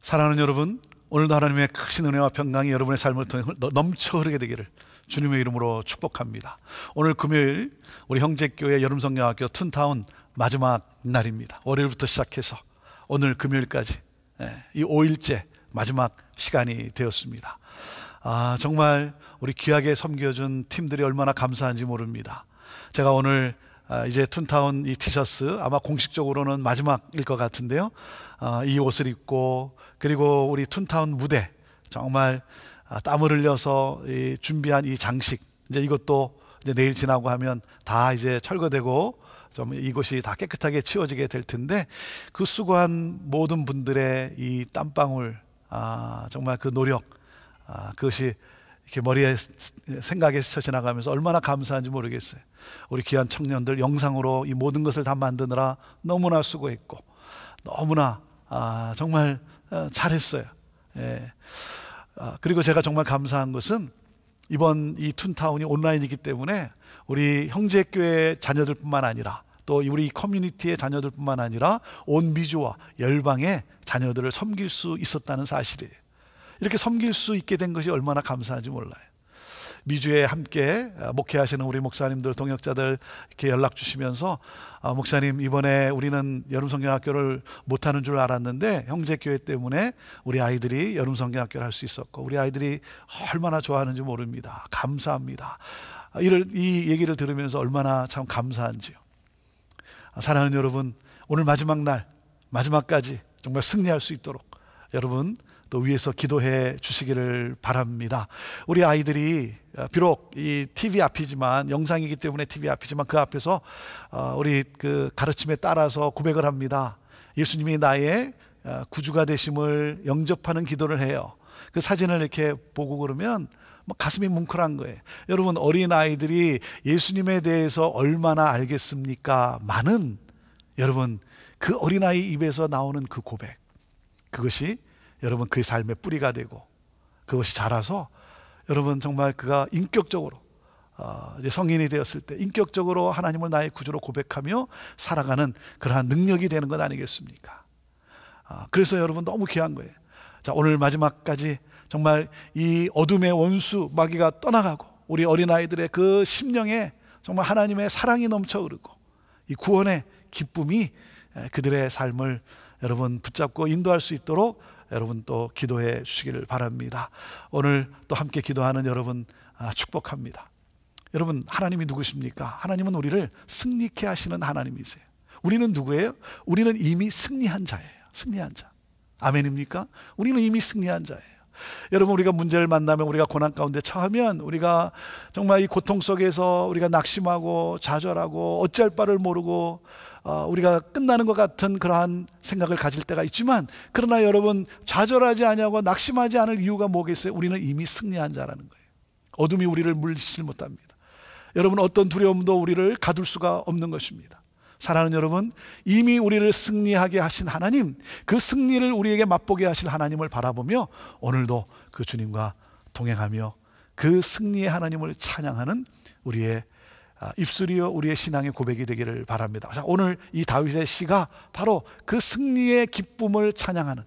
사랑하는 여러분, 오늘도 하나님의 크신 은혜와 평강이 여러분의 삶을 통해 넘쳐 흐르게 되기를 주님의 이름으로 축복합니다. 오늘 금요일 우리 형제교회 여름성령학교 툰타운 마지막 날입니다. 월요일부터 시작해서 오늘 금요일까지 이 5일째 마지막 시간이 되었습니다. 정말 우리 귀하게 섬겨준 팀들이 얼마나 감사한지 모릅니다. 제가 오늘 이제 툰타운 이 티셔츠 아마 공식적으로는 마지막일 것 같은데요, 이 옷을 입고 그리고 우리 툰타운 무대 정말 땀을 흘려서 준비한 이 장식, 이제 이것도 이제 내일 지나고 하면 다 이제 철거되고 좀 이곳이 다 깨끗하게 치워지게 될 텐데, 그 수고한 모든 분들의 이 땀방울, 정말 그 노력, 그것이 이렇게 머리에 생각에 스쳐 지나가면서 얼마나 감사한지 모르겠어요. 우리 귀한 청년들 영상으로 이 모든 것을 다 만드느라 너무나 수고했고 너무나 정말 잘했어요. 그리고 제가 정말 감사한 것은 이번 이 툰타운이 온라인이기 때문에 우리 형제교회 자녀들뿐만 아니라 또 우리 커뮤니티의 자녀들뿐만 아니라 온 미주와 열방의 자녀들을 섬길 수 있었다는 사실이에요. 이렇게 섬길 수 있게 된 것이 얼마나 감사한지 몰라요. 미주에 함께 목회하시는 우리 목사님들, 동역자들 이렇게 연락 주시면서 목사님, 이번에 우리는 여름성경학교를 못하는 줄 알았는데 형제교회 때문에 우리 아이들이 여름성경학교를 할 수 있었고 우리 아이들이 얼마나 좋아하는지 모릅니다. 감사합니다. 이 얘기를 들으면서 얼마나 참 감사한지요. 사랑하는 여러분, 오늘 마지막 날, 마지막까지 정말 승리할 수 있도록 여러분 또 위에서 기도해 주시기를 바랍니다. 우리 아이들이 비록 이 TV 앞이지만, 영상이기 때문에 TV 앞이지만 그 앞에서 우리 그 가르침에 따라서 고백을 합니다. 예수님이 나의 구주가 되심을 영접하는 기도를 해요. 그 사진을 이렇게 보고 그러면 가슴이 뭉클한 거예요. 여러분, 어린 아이들이 예수님에 대해서 얼마나 알겠습니까? 많은 여러분, 그 어린아이 입에서 나오는 그 고백, 그것이 여러분 그의 삶의 뿌리가 되고 그것이 자라서 여러분 정말 그가 인격적으로 이제 성인이 되었을 때 인격적으로 하나님을 나의 구주로 고백하며 살아가는 그러한 능력이 되는 것 아니겠습니까? 그래서 여러분 너무 귀한 거예요. 자, 오늘 마지막까지 정말 이 어둠의 원수 마귀가 떠나가고 우리 어린아이들의 그 심령에 정말 하나님의 사랑이 넘쳐 흐르고 이 구원의 기쁨이 그들의 삶을 여러분 붙잡고 인도할 수 있도록 여러분 또 기도해 주시기를 바랍니다. 오늘 또 함께 기도하는 여러분 축복합니다. 여러분, 하나님이 누구십니까? 하나님은 우리를 승리케 하시는 하나님이세요. 우리는 누구예요? 우리는 이미 승리한 자예요. 승리한 자. 아멘입니까? 우리는 이미 승리한 자예요. 여러분, 우리가 문제를 만나면, 우리가 고난 가운데 처하면 우리가 정말 이 고통 속에서 우리가 낙심하고 좌절하고 어찌할 바를 모르고 우리가 끝나는 것 같은 그러한 생각을 가질 때가 있지만, 그러나 여러분, 좌절하지 아니하고 낙심하지 않을 이유가 뭐겠어요? 우리는 이미 승리한 자라는 거예요. 어둠이 우리를 물리치지 못합니다. 여러분, 어떤 두려움도 우리를 가둘 수가 없는 것입니다. 사랑하는 여러분, 이미 우리를 승리하게 하신 하나님, 그 승리를 우리에게 맛보게 하실 하나님을 바라보며 오늘도 그 주님과 동행하며 그 승리의 하나님을 찬양하는 우리의 입술이요 우리의 신앙의 고백이 되기를 바랍니다. 자, 오늘 이 다윗의 시가 바로 그 승리의 기쁨을 찬양하는,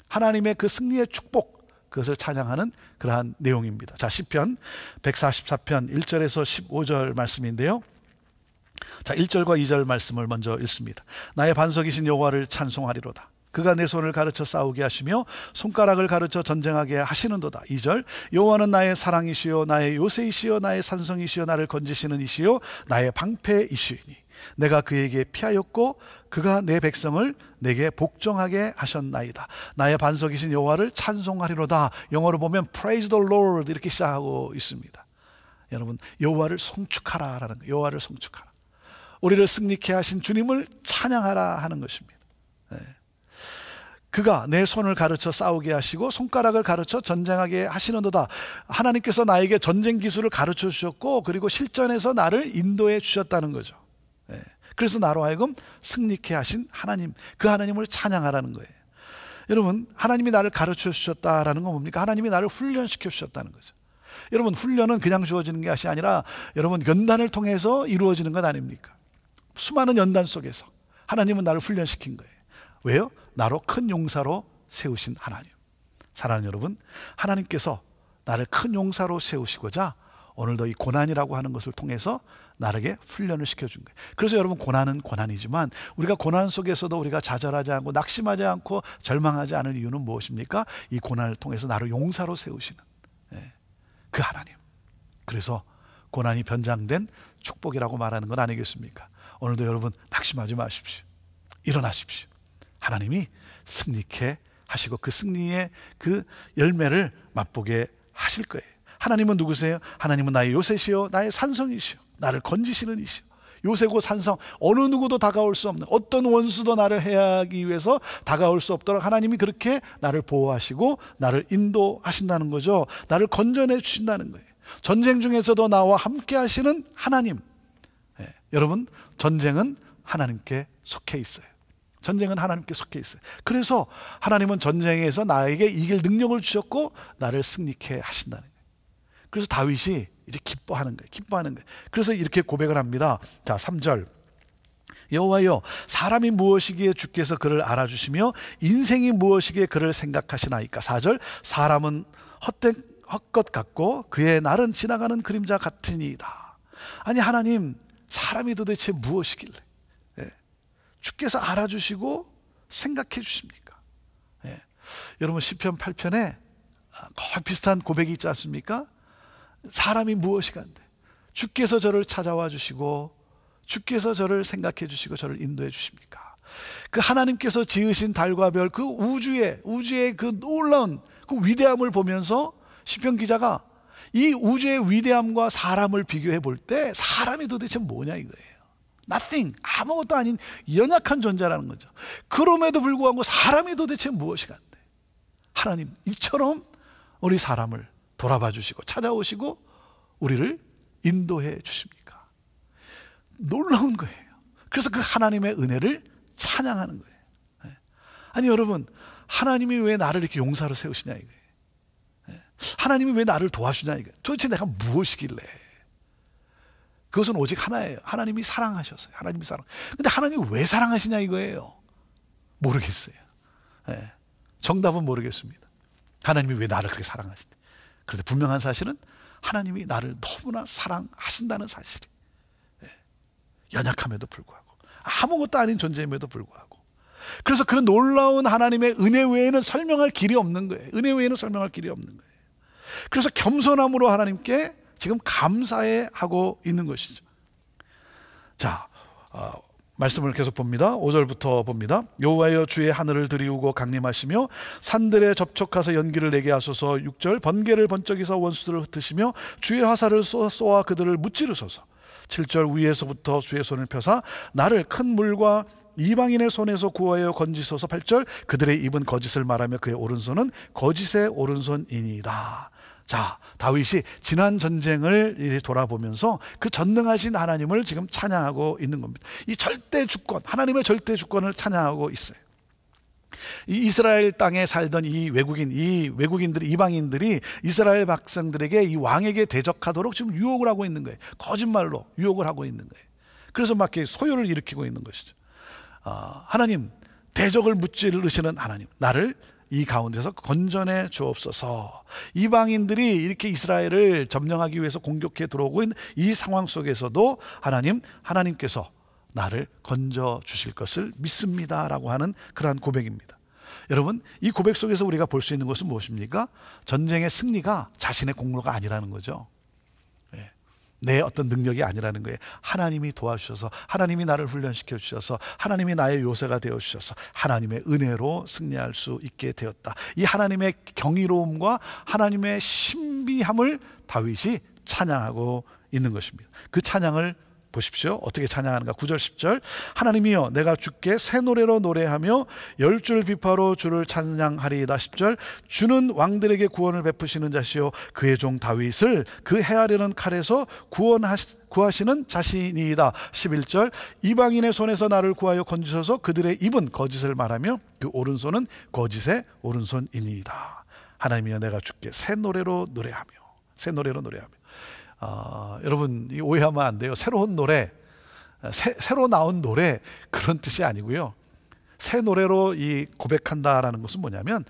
하나님의 그 승리의 축복, 그것을 찬양하는 그러한 내용입니다. 자, 시편 144편 1절에서 15절 말씀인데요, 자, 1절과 2절 말씀을 먼저 읽습니다. 나의 반석이신 여호와를 찬송하리로다. 그가 내 손을 가르쳐 싸우게 하시며 손가락을 가르쳐 전쟁하게 하시는도다. 2절, 여호와는 나의 사랑이시요 나의 요새이시요 나의 산성이시요 나를 건지시는 이시요 나의 방패이시니 내가 그에게 피하였고 그가 내 백성을 내게 복종하게 하셨나이다. 나의 반석이신 여호와를 찬송하리로다. 영어로 보면 Praise the Lord 이렇게 시작하고 있습니다. 여러분, 여호와를 송축하라라는 거예요. 여호와를 송축하라. 우리를 승리케 하신 주님을 찬양하라 하는 것입니다. 그가 내 손을 가르쳐 싸우게 하시고 손가락을 가르쳐 전쟁하게 하시는도다. 하나님께서 나에게 전쟁 기술을 가르쳐 주셨고 그리고 실전에서 나를 인도해 주셨다는 거죠. 그래서 나로 하여금 승리케 하신 하나님, 그 하나님을 찬양하라는 거예요. 여러분, 하나님이 나를 가르쳐 주셨다라는 건 뭡니까? 하나님이 나를 훈련시켜 주셨다는 거죠. 여러분, 훈련은 그냥 주어지는 것이 아니라 여러분 연단을 통해서 이루어지는 것 아닙니까? 수많은 연단 속에서 하나님은 나를 훈련시킨 거예요. 왜요? 나로 큰 용사로 세우신 하나님. 사랑하는 여러분, 하나님께서 나를 큰 용사로 세우시고자 오늘도 이 고난이라고 하는 것을 통해서 나에게 훈련을 시켜준 거예요. 그래서 여러분, 고난은 고난이지만 우리가 고난 속에서도 우리가 좌절하지 않고 낙심하지 않고 절망하지 않을 이유는 무엇입니까? 이 고난을 통해서 나를 용사로 세우시는 그 하나님. 그래서 고난이 변장된 축복이라고 말하는 건 아니겠습니까? 오늘도 여러분, 낙심하지 마십시오. 일어나십시오. 하나님이 승리케 하시고 그 승리의 그 열매를 맛보게 하실 거예요. 하나님은 누구세요? 하나님은 나의 요새시요 나의 산성이시요 나를 건지시는 이시요. 요새고 산성, 어느 누구도 다가올 수 없는, 어떤 원수도 나를 해하기 위해서 다가올 수 없도록 하나님이 그렇게 나를 보호하시고 나를 인도하신다는 거죠. 나를 건져내 주신다는 거예요. 전쟁 중에서도 나와 함께 하시는 하나님. 여러분, 전쟁은 하나님께 속해 있어요. 전쟁은 하나님께 속해 있어요. 그래서 하나님은 전쟁에서 나에게 이길 능력을 주셨고 나를 승리케 하신다는 거예요. 그래서 다윗이 이제 기뻐하는 거예요. 기뻐하는 거예요. 그래서 이렇게 고백을 합니다. 자, 3절. 여호와여, 사람이 무엇이기에 주께서 그를 알아주시며 인생이 무엇이기에 그를 생각하시나이까. 4절. 사람은 헛것 같고 그의 날은 지나가는 그림자 같으니이다. 아니, 하나님, 사람이 도대체 무엇이길래 주께서 알아주시고 생각해 주십니까? 여러분, 시편 8편에 거의 비슷한 고백이 있지 않습니까? 사람이 무엇이간데 주께서 저를 찾아와 주시고 주께서 저를 생각해 주시고 저를 인도해 주십니까? 그 하나님께서 지으신 달과 별, 그 우주의 그 놀라운 그 위대함을 보면서 시편 기자가 이 우주의 위대함과 사람을 비교해 볼 때 사람이 도대체 뭐냐 이거예요. Nothing, 아무것도 아닌 연약한 존재라는 거죠. 그럼에도 불구하고 사람이 도대체 무엇이간데 하나님 이처럼 우리 사람을 돌아봐 주시고 찾아오시고 우리를 인도해 주십니까? 놀라운 거예요. 그래서 그 하나님의 은혜를 찬양하는 거예요. 아니, 여러분, 하나님이 왜 나를 이렇게 용사로 세우시냐 이거예요. 하나님이 왜 나를 도와주냐 이거예요. 도대체 내가 무엇이길래? 그것은 오직 하나예요. 하나님이 사랑하셨어요. 하나님이 근데 하나님이 왜 사랑하시냐 이거예요. 모르겠어요. 정답은 모르겠습니다. 하나님이 왜 나를 그렇게 사랑하시냐. 그런데 분명한 사실은 하나님이 나를 너무나 사랑하신다는 사실이, 연약함에도 불구하고 아무것도 아닌 존재임에도 불구하고, 그래서 그 놀라운 하나님의 은혜 외에는 설명할 길이 없는 거예요. 은혜 외에는 설명할 길이 없는 거예요. 그래서 겸손함으로 하나님께 지금 감사해 하고 있는 것이죠. 자, 말씀을 계속 봅니다. 5절부터 봅니다. 여호와여, 주의 하늘을 들이우고 강림하시며 산들에 접촉하서 연기를 내게 하소서. 6절. 번개를 번쩍이서 원수들을 흩으시며 주의 화살을 쏘아 그들을 무찌르소서. 7절. 위에서부터 주의 손을 펴사 나를 큰 물과 이방인의 손에서 구하여 건지소서. 8절. 그들의 입은 거짓을 말하며 그의 오른손은 거짓의 오른손이니이다. 자, 다윗이 지난 전쟁을 이제 돌아보면서 그 전능하신 하나님을 지금 찬양하고 있는 겁니다. 이 절대 주권, 하나님의 절대 주권을 찬양하고 있어요. 이 이스라엘 땅에 살던 이 외국인들이, 이방인들이 이스라엘 백성들에게, 이 왕에게 대적하도록 지금 유혹을 하고 있는 거예요. 거짓말로 유혹을 하고 있는 거예요. 그래서 막 이렇게 소요를 일으키고 있는 것이죠. 하나님, 대적을 무찌르시는 하나님, 나를 이 가운데서 건져내 주옵소서. 이방인들이 이렇게 이스라엘을 점령하기 위해서 공격해 들어오고 있는 이 상황 속에서도 하나님께서 나를 건져 주실 것을 믿습니다라고 하는 그러한 고백입니다. 여러분, 이 고백 속에서 우리가 볼 수 있는 것은 무엇입니까? 전쟁의 승리가 자신의 공로가 아니라는 거죠. 내 어떤 능력이 아니라는 거예요. 하나님이 도와주셔서, 하나님이 나를 훈련시켜 주셔서, 하나님이 나의 요새가 되어 주셔서 하나님의 은혜로 승리할 수 있게 되었다. 이 하나님의 경이로움과 하나님의 신비함을 다윗이 찬양하고 있는 것입니다. 그 찬양을 보십시오. 어떻게 찬양하는가? 9절 10절. 하나님이여, 내가 주께 새 노래로 노래하며 열줄 비파로 주를 찬양하리이다. 10절. 주는 왕들에게 구원을 베푸시는 자시요 그의 종 다윗을 그 해하려는 칼에서 구하시는 자신이다. 11절. 이방인의 손에서 나를 구하여 건지셔서 그들의 입은 거짓을 말하며 그 오른손은 거짓의 오른손이니이다. 하나님이여, 내가 주께 새 노래로 노래하며. 여러분, 오해하면 안 돼요. 새로운 노래, 새로 나온 노래, 그런 뜻이 아니고요. 새 노래로 이 고백한다라는 것은 뭐냐면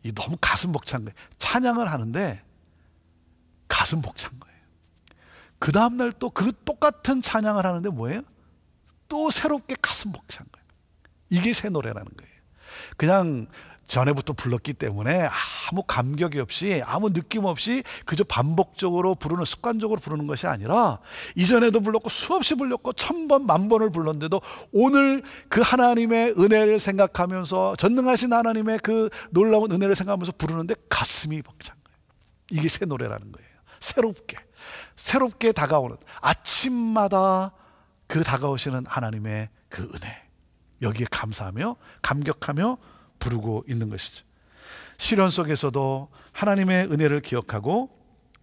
이 너무 가슴 벅찬 거예요. 찬양을 하는데 가슴 벅찬 거예요. 그 다음날 또 그 똑같은 찬양을 하는데 뭐예요? 또 새롭게 가슴 벅찬 거예요. 이게 새 노래라는 거예요. 그냥 전에부터 불렀기 때문에 아무 감격이 없이 아무 느낌 없이 그저 반복적으로 부르는, 습관적으로 부르는 것이 아니라 이전에도 불렀고 수없이 불렀고 1000번 만번을 불렀는데도 오늘 그 하나님의 은혜를 생각하면서, 전능하신 하나님의 그 놀라운 은혜를 생각하면서 부르는데 가슴이 벅찬 거예요. 이게 새 노래라는 거예요. 새롭게 다가오는, 아침마다 그 다가오시는 하나님의 그 은혜, 여기에 감사하며 감격하며 부르고 있는 것이죠. 시련 속에서도 하나님의 은혜를 기억하고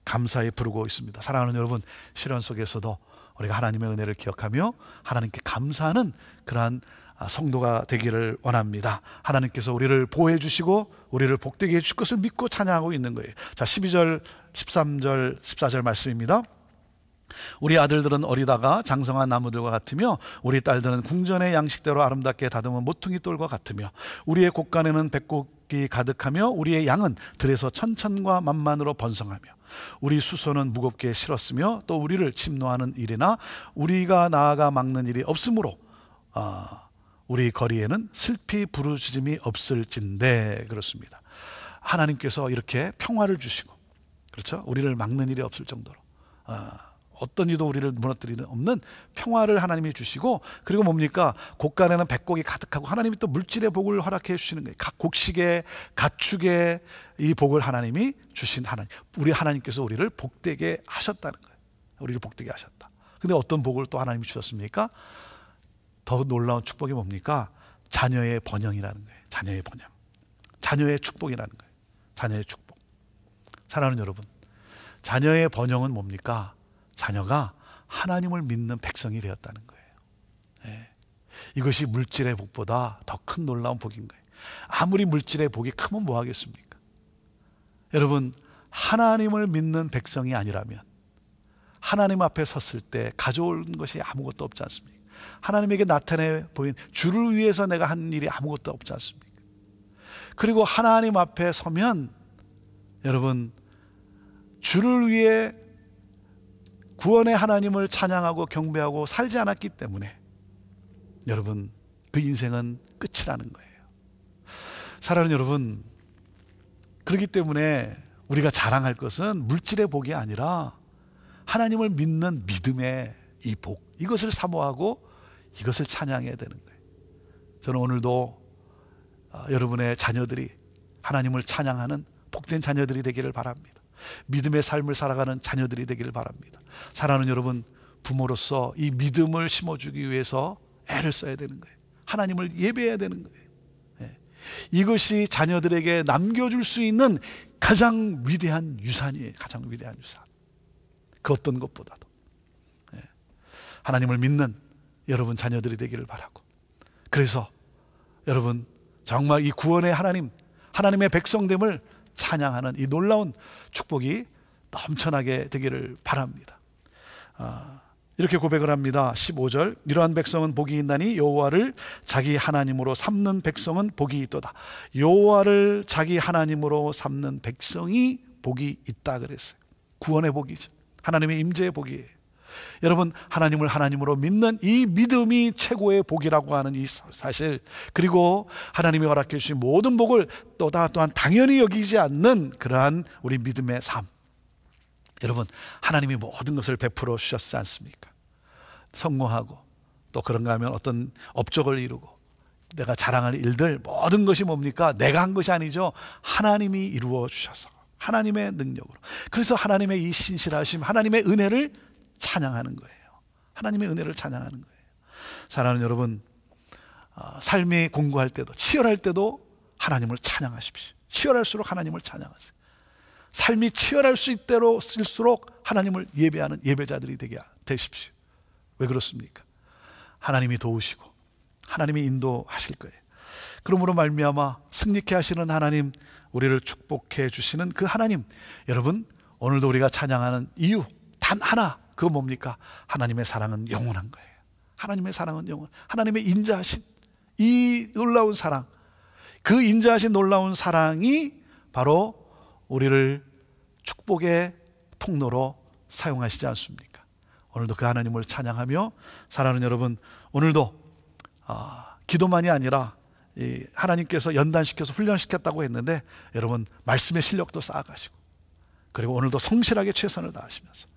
감사히 부르고 있습니다. 사랑하는 여러분, 시련 속에서도 우리가 하나님의 은혜를 기억하며 하나님께 감사하는 그러한 성도가 되기를 원합니다. 하나님께서 우리를 보호해 주시고 우리를 복되게 해줄 것을 믿고 찬양하고 있는 거예요. 자, 12절, 13절, 14절 말씀입니다. 우리 아들들은 어리다가 장성한 나무들과 같으며 우리 딸들은 궁전의 양식대로 아름답게 다듬은 모퉁이 돌과 같으며 우리의 곳간에는 백곡이 가득하며 우리의 양은 들에서 천천과 만만으로 번성하며 우리 수소는 무겁게 실었으며 또 우리를 침노하는 일이나 우리가 나아가 막는 일이 없으므로 우리 거리에는 슬피 부르짖음이 없을진대. 그렇습니다. 하나님께서 이렇게 평화를 주시고, 그렇죠? 우리를 막는 일이 없을 정도로 어떤 이도 우리를 무너뜨리는 없는 평화를 하나님이 주시고, 그리고 뭡니까? 곡간에는 백곡이 가득하고 하나님이 또 물질의 복을 허락해 주시는 거예요. 각 곡식에 가축에 이 복을 하나님이 주신 하나님, 우리 하나님께서 우리를 복되게 하셨다는 거예요. 우리를 복되게 하셨다. 근데 어떤 복을 또 하나님이 주셨습니까? 더 놀라운 축복이 뭡니까? 자녀의 번영이라는 거예요. 자녀의 번영, 자녀의 축복이라는 거예요. 자녀의 축복. 사랑하는 여러분, 자녀의 번영은 뭡니까? 자녀가 하나님을 믿는 백성이 되었다는 거예요. 네. 이것이 물질의 복보다 더 큰 놀라운 복인 거예요. 아무리 물질의 복이 크면 뭐 하겠습니까? 여러분, 하나님을 믿는 백성이 아니라면 하나님 앞에 섰을 때 가져온 것이 아무것도 없지 않습니까? 하나님에게 나타내 보인 주를 위해서 내가 한 일이 아무것도 없지 않습니까? 그리고 하나님 앞에 서면 여러분, 주를 위해 구원의 하나님을 찬양하고 경배하고 살지 않았기 때문에 여러분, 그 인생은 끝이라는 거예요. 사랑하는 여러분, 그렇기 때문에 우리가 자랑할 것은 물질의 복이 아니라 하나님을 믿는 믿음의 이 복, 이것을 사모하고 이것을 찬양해야 되는 거예요. 저는 오늘도 여러분의 자녀들이 하나님을 찬양하는 복된 자녀들이 되기를 바랍니다. 믿음의 삶을 살아가는 자녀들이 되기를 바랍니다. 사랑하는 여러분, 부모로서 이 믿음을 심어주기 위해서 애를 써야 되는 거예요. 하나님을 예배해야 되는 거예요. 네. 이것이 자녀들에게 남겨줄 수 있는 가장 위대한 유산이에요. 가장 위대한 유산. 그 어떤 것보다도. 네. 하나님을 믿는 여러분 자녀들이 되기를 바라고, 그래서 여러분 정말 이 구원의 하나님, 하나님의 백성됨을 찬양하는 이 놀라운 축복이 넘쳐나게 되기를 바랍니다. 이렇게 고백을 합니다. 15절, 이러한 백성은 복이 있나니 여호와를 자기 하나님으로 삼는 백성은 복이 있도다. 여호와를 자기 하나님으로 삼는 백성이 복이 있다 그랬어요. 구원의 복이죠. 하나님의 임재의 복이에요. 여러분, 하나님을 하나님으로 믿는 이 믿음이 최고의 복이라고 하는 이 사실, 그리고 하나님이 허락해 주신 모든 복을 또한 당연히 여기지 않는 그러한 우리 믿음의 삶. 여러분, 하나님이 모든 것을 베풀어 주셨지 않습니까? 성공하고 또 그런가 하면 어떤 업적을 이루고 내가 자랑할 일들, 모든 것이 뭡니까? 내가 한 것이 아니죠. 하나님이 이루어 주셔서, 하나님의 능력으로. 그래서 하나님의 이 신실하심, 하나님의 은혜를 찬양하는 거예요. 하나님의 은혜를 찬양하는 거예요. 사랑하는 여러분, 삶이 공고할 때도, 치열할 때도 하나님을 찬양하십시오. 치열할수록 하나님을 찬양하세요. 삶이 치열할 수 있을수록 하나님을 예배하는 예배자들이 되십시오. 왜 그렇습니까? 하나님이 도우시고 하나님이 인도하실 거예요. 그러므로 말미암아 승리케 하시는 하나님, 우리를 축복해 주시는 그 하나님, 여러분 오늘도 우리가 찬양하는 이유 단 하나, 그거 뭡니까? 하나님의 사랑은 영원한 거예요. 하나님의 사랑은 영원, 하나님의 인자하신 이 놀라운 사랑, 그 인자하신 놀라운 사랑이 바로 우리를 축복의 통로로 사용하시지 않습니까? 오늘도 그 하나님을 찬양하며 사랑하는 여러분, 오늘도 기도만이 아니라 하나님께서 연단시켜서 훈련시켰다고 했는데 여러분 말씀의 실력도 쌓아가시고, 그리고 오늘도 성실하게 최선을 다하시면서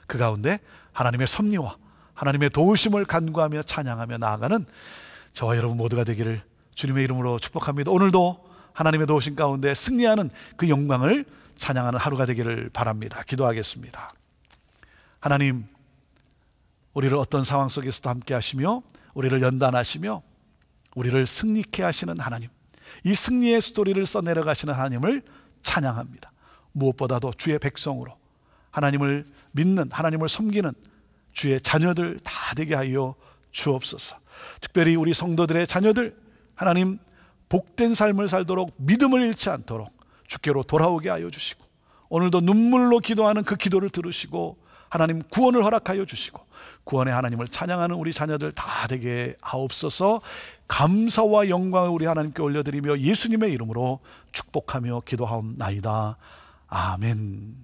그 가운데 하나님의 섭리와 하나님의 도우심을 간구하며 찬양하며 나아가는 저와 여러분 모두가 되기를 주님의 이름으로 축복합니다. 오늘도 하나님의 도우심 가운데 승리하는 그 영광을 찬양하는 하루가 되기를 바랍니다. 기도하겠습니다. 하나님, 우리를 어떤 상황 속에서도 함께 하시며 우리를 연단하시며 우리를 승리케 하시는 하나님, 이 승리의 스토리를 써내려가시는 하나님을 찬양합니다. 무엇보다도 주의 백성으로 하나님을 믿는, 하나님을 섬기는 주의 자녀들 다 되게 하여 주옵소서. 특별히 우리 성도들의 자녀들, 하나님 복된 삶을 살도록 믿음을 잃지 않도록 주께로 돌아오게 하여 주시고, 오늘도 눈물로 기도하는 그 기도를 들으시고 하나님 구원을 허락하여 주시고 구원의 하나님을 찬양하는 우리 자녀들 다 되게 하옵소서. 감사와 영광을 우리 하나님께 올려드리며 예수님의 이름으로 축복하며 기도하옵나이다. 아멘.